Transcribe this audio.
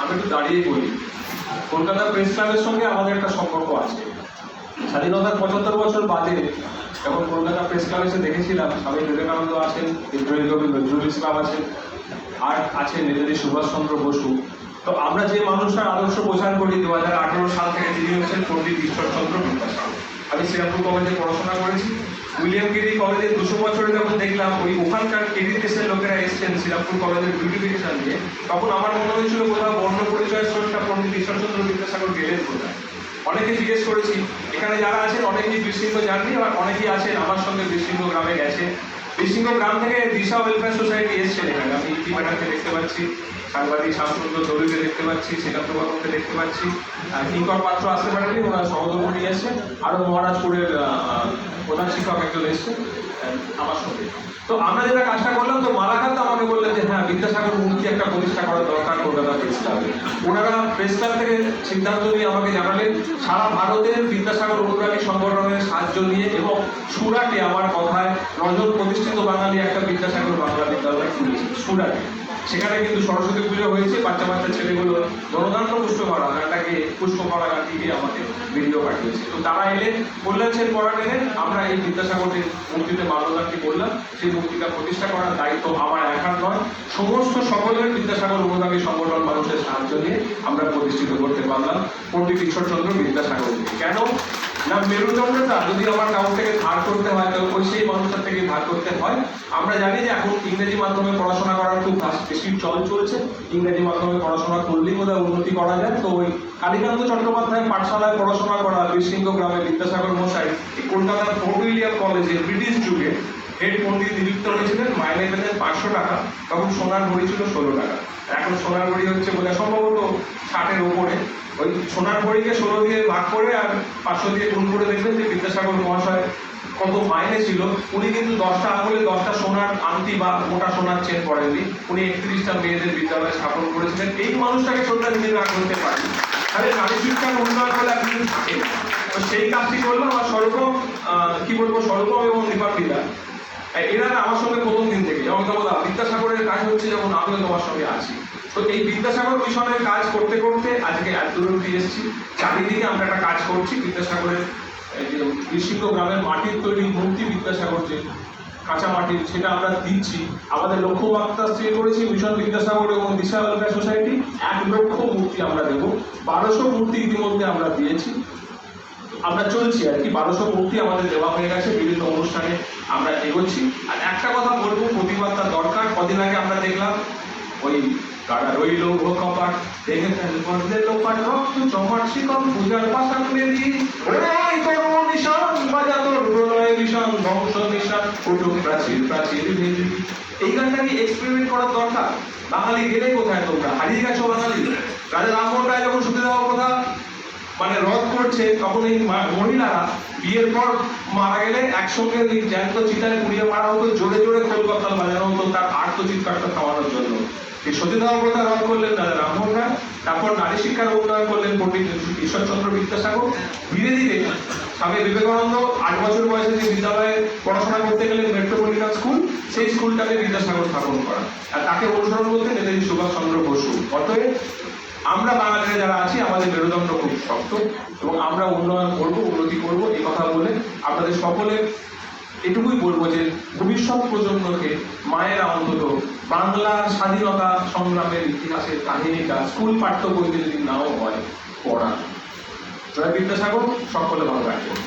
আমি একটু দাঁড়িয়ে বলি, কলকাতা প্রেস ক্লাবের সঙ্গে আমাদের একটা সম্পর্ক আছে। স্বাধীনতার 75 বছর বাদে যখন কলকাতা প্রেস ক্লাবে এসে দেখেছিলাম, স্বামী বিবেকানন্দ আছেন, বিদ্রোহী কবি নজরুল ইসলাম আছেন, আর আছেন নেতাজি সুভাষচন্দ্র বসু। তো আমরা যে মানুষটার আদর্শ প্রচার করি 2018 সাল থেকে, তিনি হচ্ছেন পণ্ডিত ঈশ্বরচন্দ্র বিদ্যাসাগর। আমি শ্রীরামপুর কলেজে পড়াশোনা করেছি। উইলিয়াম কেরি কলেজে 200 বছরে যখন দেখলাম ওই ওখানকার কেরি দেশের লোকেরা এসছেন শ্রীরামপুর কলেজের বিউটিফিকেশন নিয়ে, তখন আমার মনে হয়েছিল কোথাও বর্ণ পরিচয় স্রষ্টা পণ্ডিত ঈশ্বরচন্দ্র বিদ্যাসাগর গেলেন কোথায়। অনেকে জিজ্ঞেস করেছি, এখানে যারা আছেন অনেকেই বীরসিংহ যাননি, আবার অনেকেই আছেন আমার সঙ্গে বীরসিংহ গ্রামে গেছে। বীরসিংহ গ্রাম থেকে দিশা ওয়েলফেয়ার সোসাইটি এসছেন এখানে। আমি ইতি ম্যাডামকে দেখতে পাচ্ছি, সাংবাদিক শামসুন্দর দলুকে দেখতে পাচ্ছি, শ্রীকান্ত বাবুকে দেখতে পাচ্ছি, কিঙ্কর পাত্র আসতে পারেনি, ওনার সহধর্মী এসছে, আরও মহারাজপুরের প্রধান শিক্ষক একজন এসছে আমার সঙ্গে। তো আমরা যেটা কাজটা করলাম, তো মালাকান্ত আমাকে বললেন যে হ্যাঁ, বিদ্যাসাগর মূর্তি একটা প্রতিষ্ঠা করা দরকার কলকাতা প্রেস ক্লাবে। ওনারা প্রেস ক্লাব থেকে সিদ্ধান্ত নিয়ে আমাকে জানালেন সারা ভারতের বিদ্যাসাগর অনুরাগী সংগঠনের সাহায্য নিয়ে, এবং সুরাটে আমার কথায় নজন প্রতিষ্ঠিত বাঙালি একটা বিদ্যাসাগর বাংলা বিদ্যালয় খুলেছে সুরাটে। সেখানে কিন্তু সরস্বতী পুজো হয়েছে, বাচ্চা বাচ্চা ছেলেগুলো জনদান পুষ্প করা গানটাকে পুষ্প করা গানটিকে আমাকে ভিডিও পাঠিয়েছে। তো তারা এলেন, কল্যাণসেন পড়ান এলেন, আমরা এই বিদ্যাসাগরের মূর্তিতে মাল্যদানটি করলাম। সেই মূর্তিটা প্রতিষ্ঠা করার দায়িত্ব আমার একার নয়, সমস্ত সকলের বিদ্যাসাগর অনুগামী সংগঠন মানুষের সাহায্য নিয়ে আমরা প্রতিষ্ঠিত করতে পারলাম পণ্ডিত ঈশ্বরচন্দ্র বিদ্যাসাগরকে। কেন না, মেরুদণ্ডটা যদি আমার কাউর থেকে ধার করতে হয়, তো ওই সেই মানুষের থেকে ধার করতে হয়। আমরা জানি যে এখন ইংরেজি মাধ্যমে পড়াশোনা করার খুব বেশি চল চলছে, ইংরেজি মাধ্যমে পড়াশোনা করলেই বোধহয় উন্নতি করা যায়। তো ওই কালীকান্ত চট্টোপাধ্যায় পাঠশালায় পড়াশোনা করা বীরসিংহ গ্রামে বিদ্যাসাগর মশাই এই কলকাতার ফোর্ট উইলিয়াম কলেজে ব্রিটিশ যুগে হেড পণ্ডিত নিযুক্ত হয়েছিলেন। মাইনে পেতেন 500 টাকা, তখন সোনার ভরি ছিল 16 টাকা। এখন সোনার ভরি হচ্ছে বোধহয় সম্ভবত 60-এর ওপরে। ওই সোনার ভরিকে 16 দিয়ে ভাগ করে আর 500 দিয়ে গুণ করে দেখবেন যে বিদ্যাসাগর মহাশয় কত মাইনে ছিল। উনি কিন্তু 10টা আঙুলে 10টা সোনার আংটি বা মোটা সোনার চেন পড়েননি, উনি 31টা মেয়েদের বিদ্যালয় স্থাপন করেছিলেন। এই মানুষটাকে শ্রদ্ধা নিয়ে না করতে পারি, তাহলে নারী শিক্ষার উন্নয়ন হলে আপনি থাকেন। তো সেই কাজটি করলাম। আর সর্বপ্রথম কি বলবো, সর্বপ্রথম এবং নিপাপিতা এরা আমার সঙ্গে প্রথম দিন থেকে, যেমন বিদ্যাসাগরের কাজ হচ্ছে যখন আমিও তোমার সঙ্গে আছি। তো এই বিদ্যাসাগর মিশনের কাজ করতে করতে আজকে এত দূর অব্দি এসেছি। চারিদিকে আমরা একটা কাজ করছি বিদ্যাসাগরের বীরসিংহ গ্রামের মাটির তৈরি মূর্তি, বিদ্যাসাগর যে কাঁচা মাটির, সেটা আমরা দিচ্ছি। আমাদের লক্ষ্যমাত্রা স্থির করেছি মিশন বিদ্যাসাগর এবং দিশা ওয়েলফেয়ার সোসাইটি 1 লক্ষ মূর্তি আমরা দেবো। 1200 মূর্তি ইতিমধ্যে আমরা দিয়েছি, আমরা চলছি আর কি। 1200 মূর্তি আমাদের দেওয়া হয়ে গেছে, বিভিন্ন অনুষ্ঠানে আমরা এগোচ্ছি। আর একটা কথা বলবো, প্রতিবাদটা দরকার। কদিন আগে আমরা দেখলাম ওই কারা রইল কপাট দেখে ফেলবো লোপাট রক্ত চমাট শিকল পূজার পাশান বেদি ওই তোর নিশান বাজা তোর প্রলয় ভীষণ ধ্বংস নিশান উঠুক প্রাচীর প্রাচীর ভেদি। এই গানটা কি এক্সপেরিমেন্ট করার দরকার? বাঙালি গেলে কোথায়? তোমরা হারিয়ে গেছো বাঙালি। রাজা রামমোহন রায় যখন সতী দাহ প্রথা মানে রদ করছে, তখন এই মহিলারা বিয়ের পর মারা গেলে একসঙ্গে ওই জ্যান্ত চিতায় পুড়িয়ে মারা হতো, জোরে জোরে খোলকতাল বাজানো হতো তার আর্তচিৎকারটা থামানোর জন্য। এই সতীদাহ প্রথা রদ করলেন রাজা রামমোহন রায়। তারপর নারী শিক্ষার উন্নয়ন করলেন পণ্ডিত ঈশ্বরচন্দ্র বিদ্যাসাগর। ধীরে ধীরে স্বামী বিবেকানন্দ 8 বছর বয়সে যে বিদ্যালয়ে পড়াশোনা করতে গেলেন, মেট্রোপলিটন স্কুল, সেই স্কুলটাকে বিদ্যাসাগর স্থাপন করা, আর তাকে অনুসরণ করতে নেতাজি সুভাষচন্দ্র বসু। অতএব আমরা বাঙালিরা যারা আছি, আমাদের মেরুদণ্ড খুব শক্ত এবং আমরা উন্নয়ন করব, উন্নতি করব। এই কথা বলে আপনাদের সকলে এটুকুই বলবো যে ভবিষ্যৎ প্রজন্মকে মায়েরা অন্তত বাংলার স্বাধীনতা সংগ্রামের ইতিহাসের কাহিনীটা স্কুল পাঠ্য বইতে যদি নাও হয় পড়া। জয় বিদ্যাসাগর, সকলে ভালো রাখবেন।